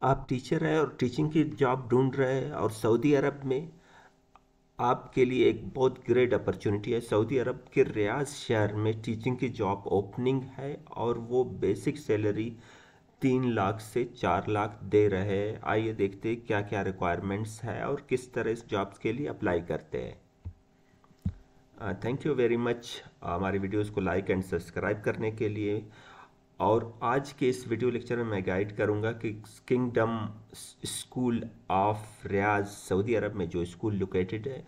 आप टीचर हैं और टीचिंग की जॉब ढूंढ रहे हैं और सऊदी अरब में आपके लिए एक बहुत ग्रेट अपॉर्चुनिटी है। सऊदी अरब के रियाद शहर में टीचिंग की जॉब ओपनिंग है और वो बेसिक सैलरी 3 लाख से 4 लाख दे रहे हैं। आइए देखते हैं क्या क्या रिक्वायरमेंट्स है और किस तरह इस जॉब्स के लिए अप्लाई करते हैं। थैंक यू वेरी मच हमारी वीडियोस को लाइक एंड सब्सक्राइब करने के लिए। और आज के इस वीडियो लेक्चर में मैं गाइड करूंगा कि kingdom school of Riyadh Saudi Arabia जो स्कूल लोकेटेड है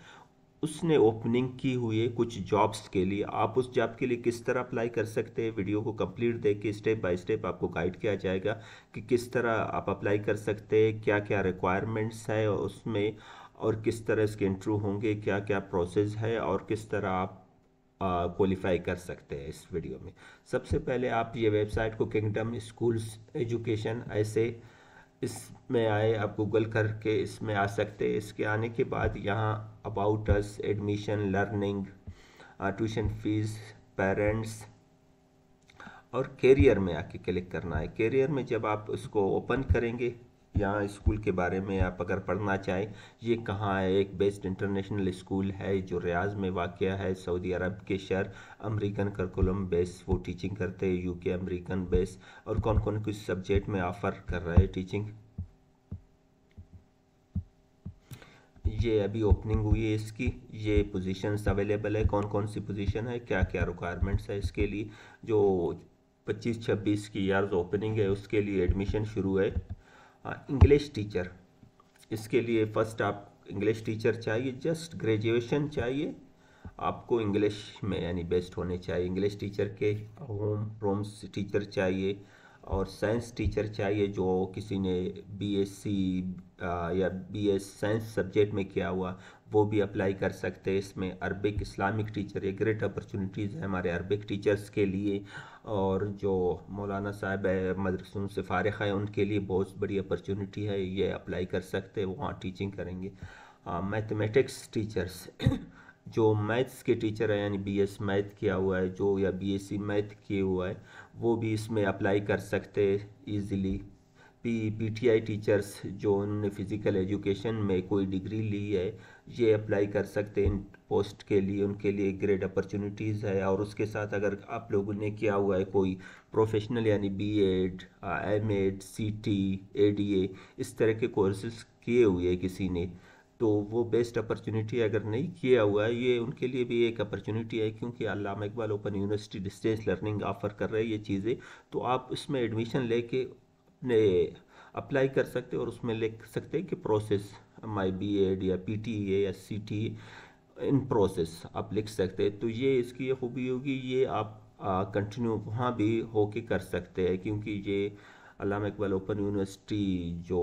उसने ओपनिंग की हुई है कुछ जॉब्स के लिए। आप उस जॉब के लिए किस तरह अप्लाई कर सकते हैं, वीडियो को कंप्लीट देख के स्टेप बाय स्टेप आपको गाइड किया जाएगा कि किस तरह आप अप्लाई कर सकते हैं, क्या क्या रिक्वायरमेंट्स है उसमें और किस तरह इसके इंटरव्यू होंगे, क्या क्या प्रोसेस है और किस तरह आप क्वालिफाई कर सकते हैं इस वीडियो में। सबसे पहले आप ये वेबसाइट को किंगडम स्कूल्स एजुकेशन ऐसे इसमें आए, आप गूगल करके इसमें आ सकते हैं। इसके आने के बाद यहाँ about us, admission, learning, tuition fees, parents और कैरियर में आके क्लिक करना है। कैरियर में जब आप उसको ओपन करेंगे, यहाँ स्कूल के बारे में आप अगर पढ़ना चाहें, ये कहाँ है, एक बेस्ट इंटरनेशनल स्कूल है जो रियाज में वाक़या है, सऊदी अरब के शहर। अमेरिकन करिकुलम बेस वो टीचिंग करते हैं, यूके अमेरिकन बेस। और कौन कौन किस सब्जेक्ट में ऑफ़र कर रहे हैं टीचिंग, ये अभी ओपनिंग हुई है इसकी। ये पोजीशंस अवेलेबल है, कौन कौन सी पोजीशन है, क्या क्या रिक्वायरमेंट्स है इसके लिए। जो 25-26 की ईयर्स ओपनिंग है उसके लिए एडमिशन शुरू है। इंग्लिश टीचर, इसके लिए फर्स्ट आप इंग्लिश टीचर चाहिए, जस्ट ग्रेजुएशन चाहिए आपको इंग्लिश में, यानी बेस्ट होने चाहिए इंग्लिश टीचर के। रोम्स टीचर चाहिए और साइंस टीचर चाहिए जो किसी ने बीएससी या बीएस साइंस सब्जेक्ट में किया हुआ, वो भी अप्लाई कर सकते हैं इसमें। अरबिक इस्लामिक टीचर, ये ग्रेट अपॉर्चुनिटीज़ है हमारे अरबिक टीचर्स के लिए। और जो मौलाना साहब है मदरसों से फारिग है उनके लिए बहुत बड़ी अपॉर्चुनिटी है, ये अप्लाई कर सकते हैं, वहाँ टीचिंग करेंगे। मैथमेटिक्स टीचर्स जो मैथ्स के टीचर है, यानी बीएस मैथ किया हुआ है जो, या बीएससी मैथ किए हुआ है, वो भी इसमें अप्लाई कर सकते हैं ईज़िली। पीटीआई टीचर्स जो उन्होंने फ़िज़िकल एजुकेशन में कोई डिग्री ली है, ये अप्लाई कर सकते हैं इन पोस्ट के लिए, उनके लिए ग्रेट अपॉर्चुनिटीज़ है। और उसके साथ अगर आप लोगों ने किया हुआ है कोई प्रोफेशनल, यानी बीएड, एमएड, सीटी, एडीए, इस तरह के कोर्सेज किए हुए हैं किसी ने, तो वो बेस्ट अपॉर्चुनिटी है। अगर नहीं किया हुआ है, ये उनके लिए भी एक अपॉर्चुनिटी है, क्योंकि Allama Iqbal open university distance learning offer कर रहे हैं ये चीज़ें। तो आप इसमें एडमिशन लेके अपने अप्लाई कर सकते हैं और उसमें लिख सकते हैं कि प्रोसेस माई बीएड या पीटीए या सीटी इन प्रोसेस आप लिख सकते हैं। तो ये इसकी ये खूबी होगी, ये आप कंटिन्यू वहाँ भी होके कर सकते हैं, क्योंकि ये अल्लामा इकबाल ओपन यूनिवर्सिटी जो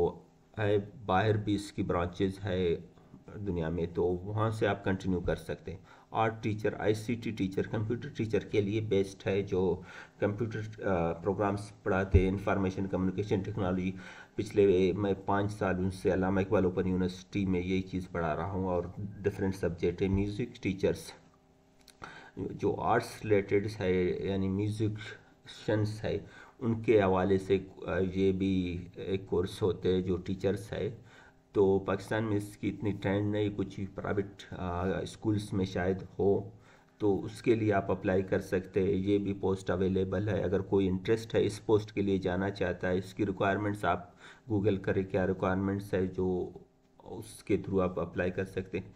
है बाहर भी इसकी ब्रांचेज है दुनिया में, तो वहाँ से आप कंटिन्यू कर सकते हैं। Art teacher, ICT teacher, computer teacher के लिए बेस्ट है जो कंप्यूटर प्रोग्राम्स पढ़ाते हैं, इंफॉर्मेशन कम्युनिकेशन टेक्नोलॉजी। पिछले मैं 5 साल उनसे अल्लामा इकबाल ओपन यूनिवर्सिटी में यही चीज़ पढ़ा रहा हूँ और डिफरेंट सब्जेक्ट है। म्यूज़िक टीचर्स जो आर्ट्स रिलेटेड है, यानी म्यूजिशियंस है, उनके हवाले से ये भी एक कोर्स होते हैं जो टीचर्स है। तो पाकिस्तान में इसकी इतनी ट्रेंड नहीं, कुछ प्राइवेट स्कूल्स में शायद हो, तो उसके लिए आप अप्लाई कर सकते हैं। ये भी पोस्ट अवेलेबल है, अगर कोई इंटरेस्ट है इस पोस्ट के लिए जाना चाहता है। इसकी रिक्वायरमेंट्स आप गूगल करें क्या रिक्वायरमेंट्स है, जो उसके थ्रू आप अप्लाई कर सकते हैं।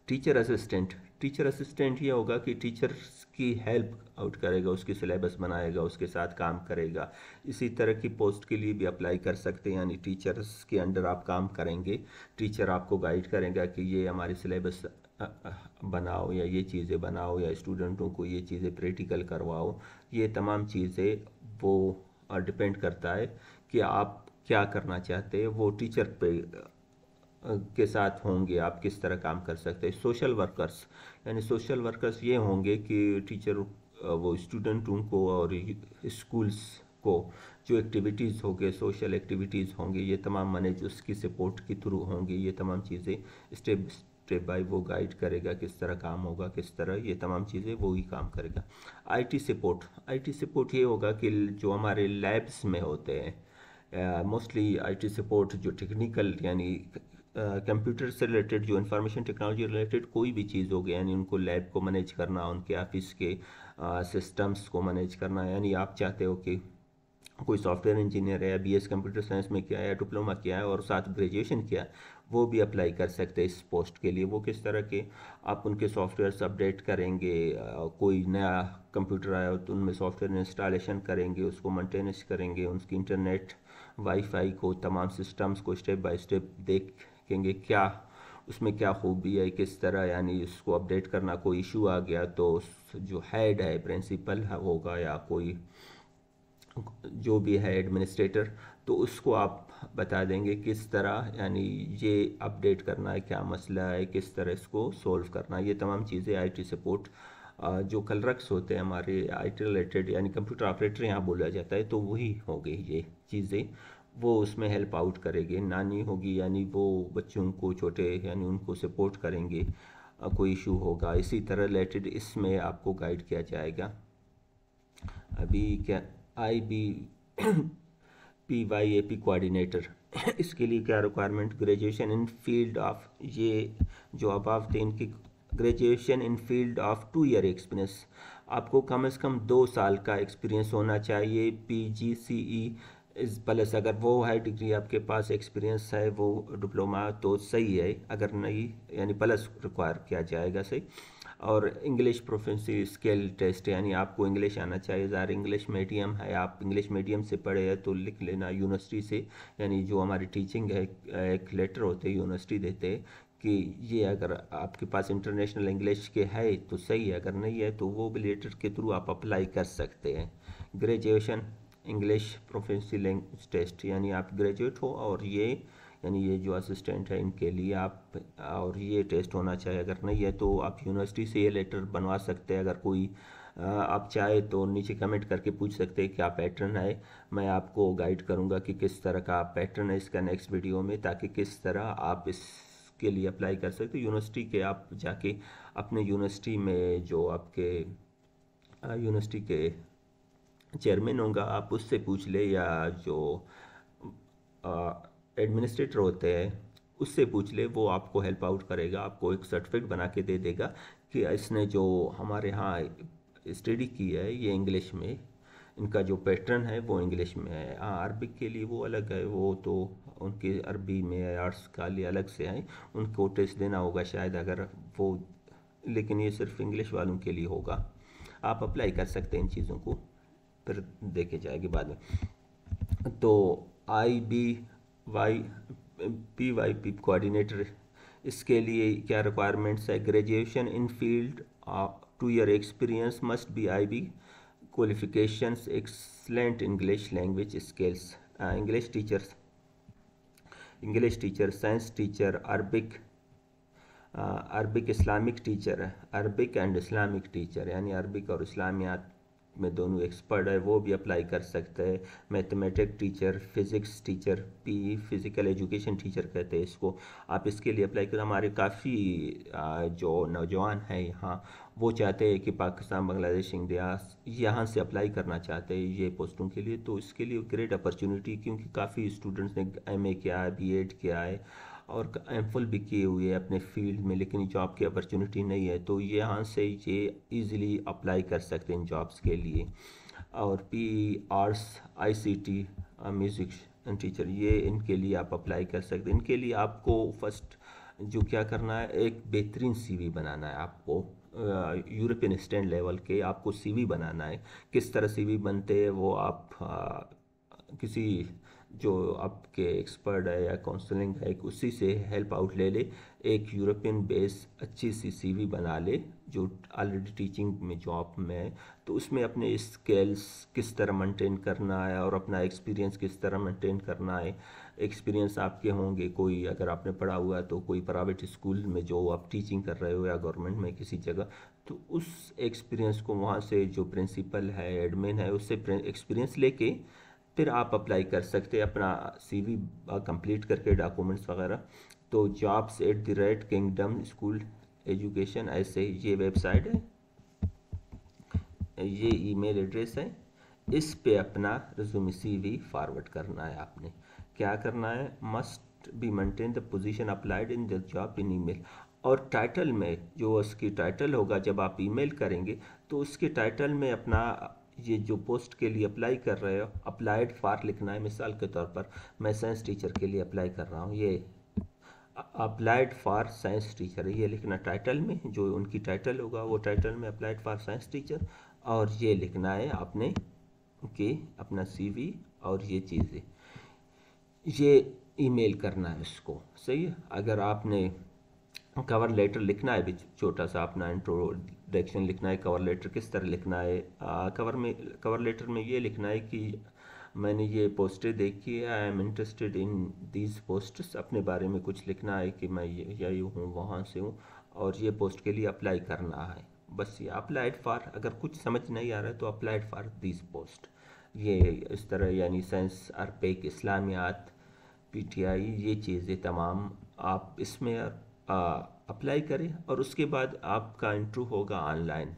टीचर असिस्टेंट, टीचर असिस्टेंट ये होगा कि टीचर्स की हेल्प आउट करेगा, उसकी सिलेबस बनाएगा, उसके साथ काम करेगा। इसी तरह की पोस्ट के लिए भी अप्लाई कर सकते हैं, यानी टीचर्स के अंडर आप काम करेंगे। टीचर आपको गाइड करेगा कि ये हमारी सिलेबस बनाओ या ये चीज़ें बनाओ या स्टूडेंटों को ये चीज़ें प्रैक्टिकल करवाओ। ये तमाम चीज़ें वो डिपेंड करता है कि आप क्या करना चाहते हैं, वो टीचर पे के साथ होंगे आप किस तरह काम कर सकते हैं। सोशल वर्कर्स, यानी सोशल वर्कर्स ये होंगे कि टीचर वो स्टूडेंटों को और स्कूल्स को जो एक्टिविटीज़ होंगे, सोशल एक्टिविटीज़ होंगे, ये तमाम मैनेज उसकी सपोर्ट के थ्रू होंगे। ये तमाम चीज़ें स्टेप स्टेप बाय वो गाइड करेगा किस तरह काम होगा, किस तरह ये तमाम चीज़ें वो ही काम करेगा। आईटी सपोर्ट, आईटी सपोर्ट ये होगा कि जो हमारे लैब्स में होते हैं, मोस्टली आईटी सपोर्ट जो टेक्निकल यानी कंप्यूटर से रिलेटेड, जो इंफॉर्मेशन टेक्नोलॉजी रिलेटेड कोई भी चीज़ हो गया, यानी उनको लैब को मैनेज करना, उनके ऑफिस के सिस्टम्स को मैनेज करना, यानी आप चाहते हो कि कोई सॉफ्टवेयर इंजीनियर है या बीएस कंप्यूटर साइंस में किया है या डिप्लोमा किया है और साथ ग्रेजुएशन किया है, वो भी अप्लाई कर सकते हैं इस पोस्ट के लिए। वो किस तरह के, आप उनके सॉफ्टवेयर्स अपडेट करेंगे, कोई नया कंप्यूटर आया हो तो उनमें सॉफ्टवेयर इंस्टॉलेशन करेंगे, उसको मेंटेनेंस करेंगे, उसकी इंटरनेट वाईफाई को, तमाम सिस्टम्स को स्टेप बाय स्टेप देखेंगे क्या उसमें क्या खूबी है, किस तरह यानी उसको अपडेट करना। कोई इशू आ गया तो जो हेड है, प्रिंसिपल होगा या कोई जो भी है एडमिनिस्ट्रेटर, तो उसको आप बता देंगे किस तरह यानी ये अपडेट करना है, क्या मसला है, किस तरह इसको सोल्व करना है। ये तमाम चीज़ें आईटी सपोर्ट जो क्लर्क्स होते हैं हमारे आईटी रिलेटेड, यानी कंप्यूटर ऑपरेटर यहाँ बोला जाता है, तो वही हो गई ये चीज़ें, वो उसमें हेल्प आउट करेंगे। नानी होगी यानी वो बच्चों को छोटे यानी उनको सपोर्ट करेंगे, कोई इशू होगा इसी तरह रिलेटेड इसमें आपको गाइड किया जाएगा। अभी क्या IBPYAP कोऑर्डिनेटर, इसके लिए क्या requirement, graduation in field of, ये जो अब थे इनकी graduation in field of 2 year experience, आपको कम से कम 2 साल का एक्सपीरियंस होना चाहिए। PGCE इस प्लस, अगर वो है डिग्री आपके पास, एक्सपीरियंस है वो डिप्लोमा तो सही है, अगर नहीं यानी प्लस रिक्वायर किया जाएगा सही। और इंग्लिश प्रोफिशिएंसी स्किल टेस्ट, यानी आपको इंग्लिश आना चाहिए। ज़ाहिर इंग्लिश मीडियम है, आप इंग्लिश मीडियम से पढ़े हैं तो लिख लेना यूनिवर्सिटी से, यानी जो हमारी टीचिंग है एक लेटर होते हैं यूनिवर्सिटी देते हैं कि ये अगर आपके पास इंटरनेशनल इंग्लिश के है तो सही है, अगर नहीं है तो वो भी लेटर के थ्रू आप अप्लाई कर सकते हैं। Graduation English proficiency language test, यानी आप ग्रेजुएट हो और ये यानी ये जो असिस्टेंट है इनके लिए आप, और ये टेस्ट होना चाहिए। अगर नहीं है तो आप यूनिवर्सिटी से ये लेटर बनवा सकते हैं। अगर कोई आप चाहे तो नीचे कमेंट करके पूछ सकते हैं क्या पैटर्न है, मैं आपको गाइड करूंगा कि किस तरह का पैटर्न है इसका नेक्स्ट वीडियो में, ताकि किस तरह आप इसके लिए अप्लाई कर सकते हो। यूनिवर्सिटी के आप जाके अपने यूनिवर्सिटी में जो आपके यूनिवर्सिटी के चेयरमैन होगा आप उससे पूछ ले, या जो एडमिनिस्ट्रेटर होते हैं उससे पूछ ले, वो आपको हेल्प आउट करेगा, आपको एक सर्टिफिकेट बना के दे देगा कि इसने जो हमारे यहाँ स्टडी की है ये इंग्लिश में, इनका जो पैटर्न है वो इंग्लिश में है। हाँ, अरबिक के लिए वो अलग है, वो तो उनके अरबी में आर्ट्स का लिए अलग से है, उनको टेस्ट देना होगा शायद अगर वो, लेकिन ये सिर्फ इंग्लिश वालों के लिए होगा। आप अप्लाई कर सकते हैं इन चीज़ों को, फिर देखे जाएगी बाद में। तो IBPYP कोऑर्डिनेटर, इसके लिए क्या रिक्वायरमेंट्स है, graduation in field 2 year experience, must be IB qualifications, excellent English language skills, English teacher, science teacher, Arabic Islamic teacher, Arabic and Islamic teacher, यानी अरबिक और इस्लामियात में दोनों एक्सपर्ट है, वो भी अप्लाई कर सकते हैं। Mathematics teacher, physics teacher, PE physical education teacher कहते हैं इसको, आप इसके लिए अप्लाई करें। हमारे काफ़ी जो नौजवान हैं यहाँ, वो चाहते हैं कि पाकिस्तान, बांग्लादेश, इंडिया यहाँ से अप्लाई करना चाहते हैं ये पोस्टों के लिए, तो इसके लिए ग्रेट अपॉर्चुनिटी, क्योंकि काफ़ी स्टूडेंट्स ने MA किया है, B.Ed किया है और MPhil भी किए हुए हैं अपने फील्ड में, लेकिन जॉब की अपॉर्चुनिटी नहीं है, तो ये यहाँ से ये इजीली अप्लाई कर सकते हैं इन जॉब्स के लिए। और PE arts, ICT, music teacher, ये इनके लिए आप अप्लाई कर सकते हैं। इनके लिए आपको फर्स्ट जो क्या करना है, एक बेहतरीन CV बनाना है आपको, यूरोपियन स्टैंड लेवल के आपको CV बनाना है। किस तरह CV बनते हैं वो आप किसी जो आपके एक्सपर्ट है या काउंसलिंग है उसी से हेल्प आउट ले ले, एक यूरोपियन बेस अच्छी सी CV बना ले जो ऑलरेडी टीचिंग में जॉब में है, तो उसमें अपने स्किल्स किस तरह मेंटेन करना है और अपना एक्सपीरियंस किस तरह मेंटेन करना है। एक्सपीरियंस आपके होंगे, कोई अगर आपने पढ़ा हुआ है तो कोई प्राइवेट स्कूल में जो आप टीचिंग कर रहे हो या गवर्नमेंट में किसी जगह, तो उस एक्सपीरियंस को वहाँ से जो प्रिंसिपल है, एडमिन है, उससे एक्सपीरियंस लेके फिर आप अप्लाई कर सकते हैं अपना CV कंप्लीट करके डॉक्यूमेंट्स वगैरह। तो jobs@kingdom स्कूल एजुकेशन, ऐसे ये वेबसाइट है, ये ईमेल एड्रेस है, इस पे अपना रिज्यूमे CV फॉरवर्ड करना है। आपने क्या करना है, must be maintain the position applied in the job in email. और टाइटल में जो उसकी टाइटल होगा, जब आप ईमेल करेंगे तो उसके टाइटल में अपना ये जो पोस्ट के लिए अप्लाई कर रहे हो अप्लाइड फॉर लिखना है। मिसाल के तौर पर मैं साइंस टीचर के लिए अप्लाई कर रहा हूँ, ये अप्लाइड फॉर साइंस टीचर है, ये लिखना टाइटल में। जो उनकी टाइटल होगा वो टाइटल में अप्लाइड फॉर साइंस टीचर, और ये लिखना है आपने कि अपना CV और ये चीज़ें, ये ईमेल करना है उसको। सही है। अगर आपने कवर लेटर लिखना है भी, छोटा सा अपना इंट्रोडक्शन लिखना है, कवर लेटर किस तरह लिखना है, कवर लेटर में ये लिखना है कि मैंने ये पोस्टें देखी है, I am interested in these posts. अपने बारे में कुछ लिखना है कि मैं यही हूँ, वहाँ से हूँ, और ये पोस्ट के लिए अप्लाई करना है। बस ये अप्लाइड फॉर, अगर कुछ समझ नहीं आ रहा है तो अप्लाइड फॉर दिस पोस्ट, ये इस तरह, यानी साइंस, अरबिक, इस्लामियात, PTI, ये चीज़ें तमाम आप इसमें अप्लाई करें। और उसके बाद आपका इंटरव्यू होगा ऑनलाइन।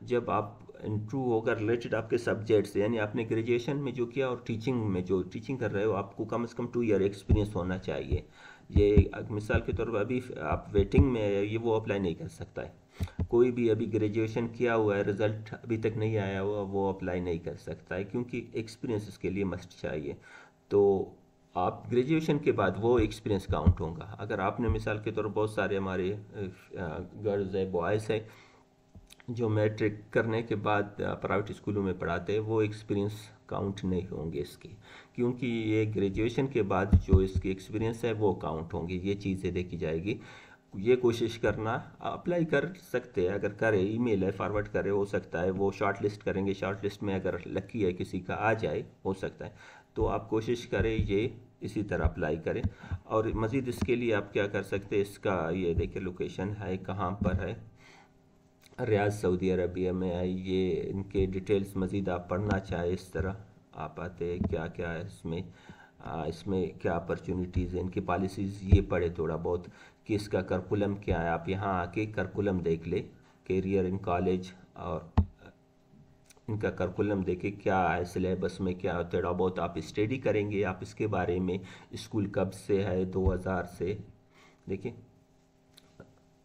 जब आप इंटरव्यू होगा रिलेटेड आपके सब्जेक्ट से, यानी आपने ग्रेजुएशन में जो किया और टीचिंग में जो टीचिंग कर रहे हो, आपको कम से कम 2 ईयर एक्सपीरियंस होना चाहिए। ये मिसाल के तौर पर अभी आप वेटिंग में है, ये वो अप्लाई नहीं कर सकता है। कोई भी अभी ग्रेजुएशन किया हुआ है, रिज़ल्ट अभी तक नहीं आया हुआ, वो अप्लाई नहीं कर सकता है, क्योंकि एक्सपीरियंस इसके लिए मस्ट चाहिए। तो आप ग्रेजुएशन के बाद वो एक्सपीरियंस काउंट होगा। अगर आपने मिसाल के तौर पर, बहुत सारे हमारे गर्ल्स है, बॉयज़ है जो मैट्रिक करने के बाद प्राइवेट स्कूलों में पढ़ाते हैं, वो एक्सपीरियंस काउंट नहीं होंगे इसके, क्योंकि ये ग्रेजुएशन के बाद जो इसकी एक्सपीरियंस है वो काउंट होंगी। ये चीज़ें देखी जाएगी। ये कोशिश करना, अप्लाई कर सकते हैं, अगर करे, ईमेल है फॉरवर्ड करे, हो सकता है वो शॉर्ट लिस्ट करेंगे, शॉर्ट लिस्ट में अगर लकी है किसी का आ जाए, हो सकता है। तो आप कोशिश करें ये इसी तरह अप्लाई करें। और मज़ीद इसके लिए आप क्या कर सकते हैं, इसका ये देखिए लोकेशन है, कहाँ पर है, रियाद सऊदी अरबिया में है। ये इनके डिटेल्स मज़ीद आप पढ़ना चाहे, इस तरह आप आते हैं क्या क्या है इसमें, इसमें क्या अपॉर्चुनिटीज़ है, इनकी पॉलिसीज़ ये पढ़े थोड़ा बहुत कि इसका करकुलम क्या है। आप यहाँ आके करकुलम देख ले, कैरियर इन कॉलेज, और इनका करकुलम देखे क्या है, सिलेबस में क्या है, थोड़ा बहुत आप स्टडी करेंगे आप इसके बारे में। स्कूल कब से है, 2000 से, देखिए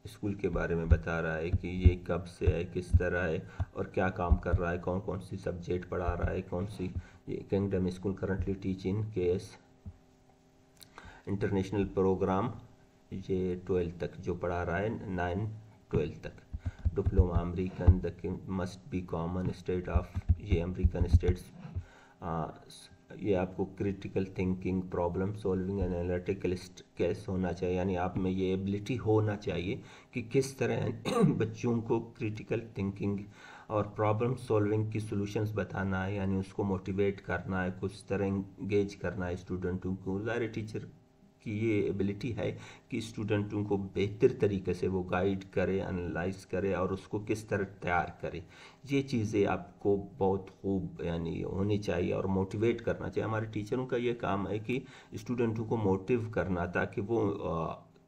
स्कूल के बारे में बता रहा है कि ये कब से है, किस तरह है, और क्या काम कर रहा है, कौन कौन सी सब्जेक्ट पढ़ा रहा है, कौन सी। ये kingdom school currently teaching KS international program, ये 12 तक जो पढ़ा रहा है, 9-12 तक। Diploma American, the must be common state of, ये अमेरिकन स्टेट्स। ये आपको critical thinking, problem solving, analytical कैसे होना चाहिए, यानी आप में ये एबिलिटी होना चाहिए कि किस तरह बच्चों को क्रिटिकल थिंकिंग और प्रॉब्लम सॉल्विंग की सॉल्यूशंस बताना है, यानी उसको मोटिवेट करना है, कुछ तरह इंगेज करना है स्टूडेंटों को। ज़ाहिर टीचर की ये एबिलिटी है कि स्टूडेंटों को बेहतर तरीके से वो गाइड करे, एनालाइज करे, और उसको किस तरह तैयार करे। ये चीज़ें आपको बहुत खूब यानी होनी चाहिए, और मोटिवेट करना चाहिए। हमारे टीचरों का ये काम है कि स्टूडेंटों को मोटिव करना, ताकि वो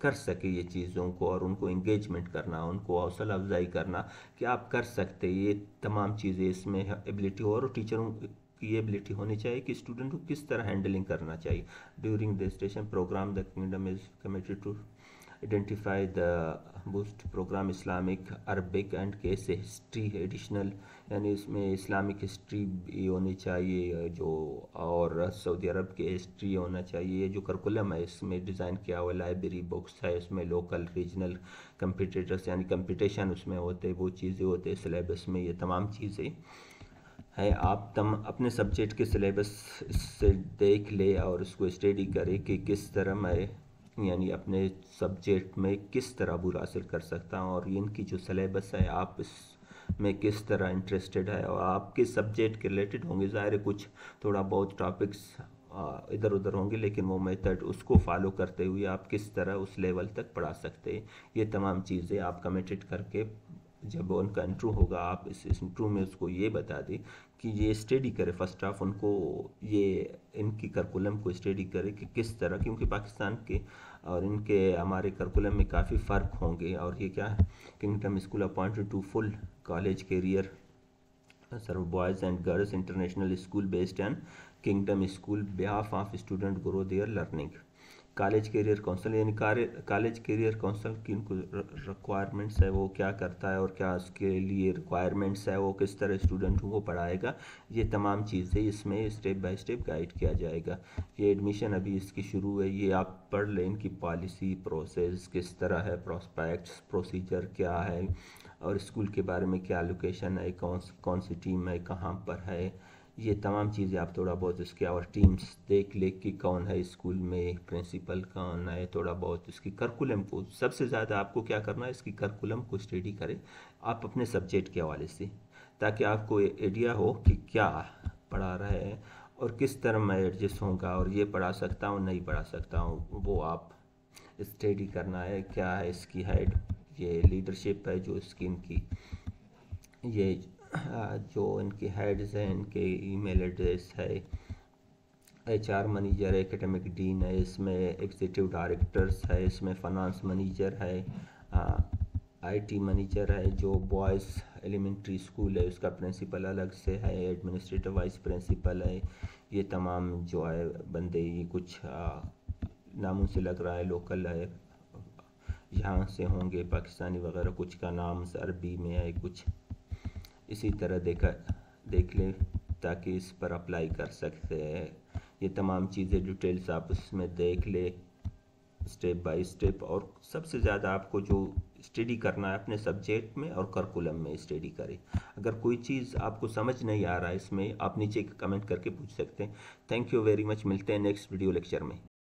कर सके ये चीज़ों को, और उनको इंगेजमेंट करना, उनको हौसला अफजाई करना कि आप कर सकते, ये तमाम चीज़ें इसमें एबिलिटी हो। और टीचरों की एबिलिटी होनी चाहिए कि स्टूडेंट को किस तरह हैंडलिंग करना चाहिए। During the station program the kingdom is committed to identify the boost program Islamic, Arabic and case history additional, यानी इसमें इस्लामिक हिस्ट्री भी होनी चाहिए जो, और सऊदी अरब की हिस्ट्री होना चाहिए। जो करकुलम है इसमें डिज़ाइन किया हुआ, लाइब्रेरी बुक्स है, इसमें लोकल रीजनल कंपिटिटर्स यानी कंपटीशन उसमें होते, वो चीज़ें होते सिलेबस में, ये तमाम चीज़ें है। आप अपने सब्जेक्ट के सिलेबस से देख ले और उसको स्टडी करें कि किस तरह मैं यानी अपने सब्जेक्ट में किस तरह अबूर हासिल कर सकता हूँ, और इनकी जो सिलेबस है आप इसमें किस तरह इंटरेस्टेड है, और आपके सब्जेक्ट के रिलेटेड होंगे। ज़ाहिर है कुछ थोड़ा बहुत टॉपिक्स इधर उधर होंगे, लेकिन वो मेथड उसको फॉलो करते हुए आप किस तरह उस लेवल तक पढ़ा सकते हैं। ये तमाम चीज़ें आप कमिटेड करके जब उनका इंटरव्यू होगा, आप इस इंटरव्यू में उसको ये बता दें कि ये स्टडी करे। फर्स्ट ऑफ उनको ये इनकी करकुलम को स्टडी करे कि किस तरह, क्योंकि पाकिस्तान के और इनके हमारे करकुलम में काफ़ी फ़र्क होंगे। और ये क्या है, kingdom school appointed to full college career serve boys and girls international school based and kingdom school behalf of student grow their learning. College career council यानी कॉलेज करियर काउंसिल की रिक्वायरमेंट्स है, वो क्या करता है और क्या उसके लिए रिक्वायरमेंट्स है, वो किस तरह स्टूडेंटों को पढ़ाएगा, ये तमाम चीज़ें इसमें स्टेप बाय स्टेप गाइड किया जाएगा। ये एडमिशन अभी इसकी शुरू है, ये आप पढ़ लें, इनकी पॉलिसी प्रोसेस किस तरह है, प्रोस्पेक्ट्स प्रोसीजर क्या है, और स्कूल के बारे में क्या लोकेशन है, कौन सी टीम है, कहाँ पर है, ये तमाम चीज़ें आप थोड़ा बहुत इसके और टीम्स देख ले कि कौन है स्कूल में, प्रिंसिपल कौन है, थोड़ा बहुत इसकी करिकुलम को, सबसे ज़्यादा आपको क्या करना है, इसकी करिकुलम को स्टडी करें आप अपने सब्जेक्ट के हवाले से, ताकि आपको आइडिया हो कि क्या पढ़ा रहा है और किस तरह मैं एडजस्ट होऊंगा और ये पढ़ा सकता हूँ नहीं पढ़ा सकता हूँ, वो आप स्टडी करना है। क्या है इसकी हेड, ये लीडरशिप है जो इसकी इनकी, ये जो इनके हेड्स हैं, इनके ईमेल एड्रेस है, HR मैनेजर है, एकेडमिक डीन है, इसमें एग्जीक्यूटिव डायरेक्टर्स है, इसमें फाइनेंस मैनेजर है, IT मैनेजर है, जो बॉयज़ एलिमेंट्री स्कूल है उसका प्रिंसिपल अलग से है, एडमिनिस्ट्रेटिव वाइस प्रिंसिपल है, ये तमाम जो है बंदे, ये कुछ नामों से लग रहा है लोकल है, यहाँ से होंगे पाकिस्तानी वगैरह, कुछ का नाम अरबी में है, कुछ इसी तरह देख लें ताकि इस पर अप्लाई कर सकते हैं। ये तमाम चीज़ें डिटेल्स आप उसमें देख ले स्टेप बाय स्टेप, और सबसे ज़्यादा आपको जो स्टडी करना है अपने सब्जेक्ट में और करिकुलम में स्टडी करें। अगर कोई चीज़ आपको समझ नहीं आ रहा है इसमें, आप नीचे कमेंट करके पूछ सकते हैं। थैंक यू वेरी मच, मिलते हैं नेक्स्ट वीडियो लेक्चर में।